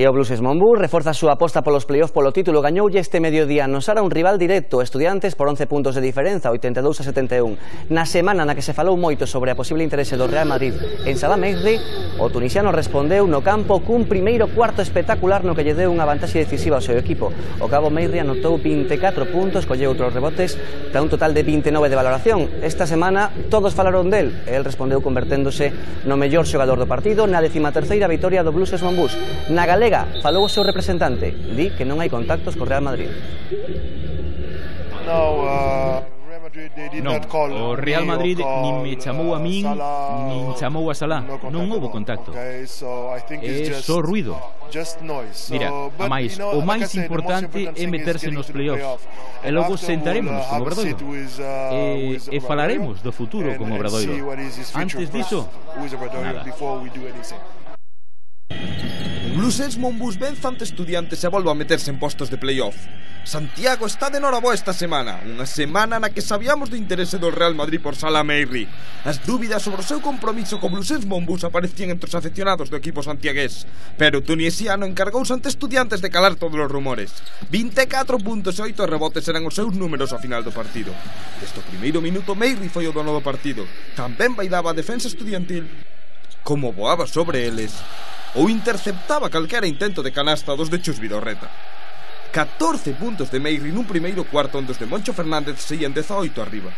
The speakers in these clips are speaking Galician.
E o Blues Monbus reforza a súa aposta polos playoff polo título. Gañoulle este mediodía no Sara un rival directo, Estudiantes, por 11 puntos de diferenza, 82-71. Na semana na que se falou moito sobre a posible interese do Real Madrid en Salah Mejri, o tunisiano respondeu no campo cun primeiro cuarto espectacular no que lle deu unha vantaxe decisiva ao seu equipo. O cabo Mejri anotou 24 puntos, colleu outros rebotes, para un total de 29 de valoración. Esta semana todos falaron del, e el respondeu converténdose no mellor xogador do partido na 13ª vitoria do Blues Monbus. Na Galega falou o seu representante, di que non hai contactos co Real Madrid. Non, o Real Madrid nin me chamou a min, nin chamou a Salah. Non houbo contacto. É só ruido. Mira, a máis, o máis importante é meterse nos playoffs. E logo sentaremos como Obradoiro e falaremos do futuro como Obradoiro. Antes diso, nada. O Blues Monbus vence ante Estudiantes e volve a meterse en postos de playoff. Santiago está de noraboa esta semana, unha semana na que sabíamos do interese do Real Madrid por Salah Mejri. As dúbidas sobre o seu compromiso co Blues Monbus aparecían entre os aficionados do equipo santiagués, pero o tunisiano encargouse ante Estudiantes de calar todos os rumores. 24 puntos e 8 rebotes eran os seus números ao final do partido. Desde o primeiro minuto Mejri foi o dono do partido. Tamén bailaba a defensa estudiantil, como voaba sobre eles ou interceptaba calquera intento de canasta dos de Chus Vidorreta. 14 puntos de Mejri nun primeiro cuarto onde os de Moncho Fernández seguían 18 arriba.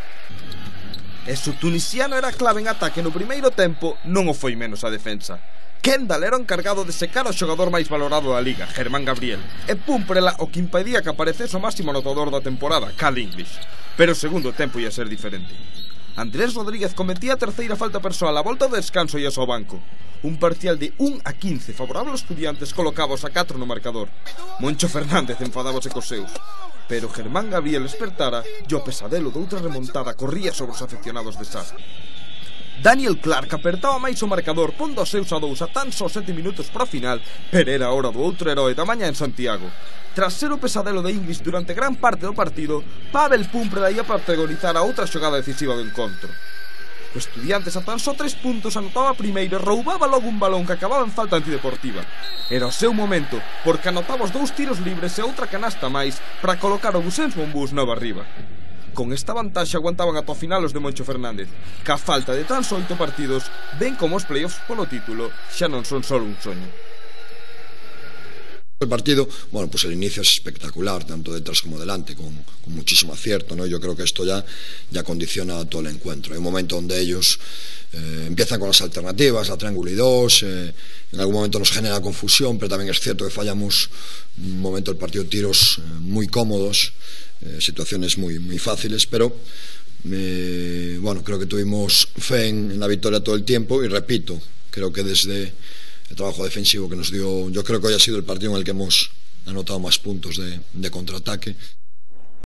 E se o tunisiano era clave en ataque no primeiro tempo, non o foi menos a defensa. Kendall era o encargado de secar o xogador máis valorado da liga, Germán Gabriel, e Pumprela o que impedía que aparecese o máximo anotador da temporada, Cal English. Pero o segundo tempo ia ser diferente. Andrés Rodríguez cometía a terceira falta persoal a volta do descanso e ao banco. Un parcial de 1-15 favorable aos Estudiantes colocaba os a 4 no marcador. Moncho Fernández enfadábase cos seus, pero Germán Gabriel espertara e o pesadelo doutra remontada corría sobre os afeccionados de Sá. Daniel Clark apertaba máis o marcador pondo os seus a 2 a tan só 7 minutos para a final, pero era hora do outro heroe da mañá en Santiago. Tras ser o pesadelo de English durante gran parte do partido, Pavel Pumprela ia protagonizar a outra xogada decisiva do encontro. O Estudiantes a tan só 3 puntos anotaba primeiro e roubaba logo un balón que acababa en falta antideportiva. Era o seu momento, porque anotaba os 2 tiros libres e outra canasta máis para colocar o Blues Monbus novo arriba. Con esta vantaxe aguantaban ata o final os de Moncho Fernández, que a falta de tan só 8 partidos ven como os playoffs polo título xa non son só un soño. El partido, bueno, pues el inicio es espectacular, tanto detrás como delante, con muchísimo acierto, ¿no? Yo creo que esto ya condiciona todo el encuentro. Hay un momento donde ellos empiezan con las alternativas, la triángulo y 2, en algún momento nos genera confusión, pero también es cierto que fallamos un momento del partido tiros muy cómodos, situaciones muy fáciles, pero bueno, creo que tuvimos fe en la victoria todo el tiempo y repito, creo que desde el trabajo defensivo que nos dio, yo creo que hoy ha sido el partido en el que hemos anotado más puntos de contraataque.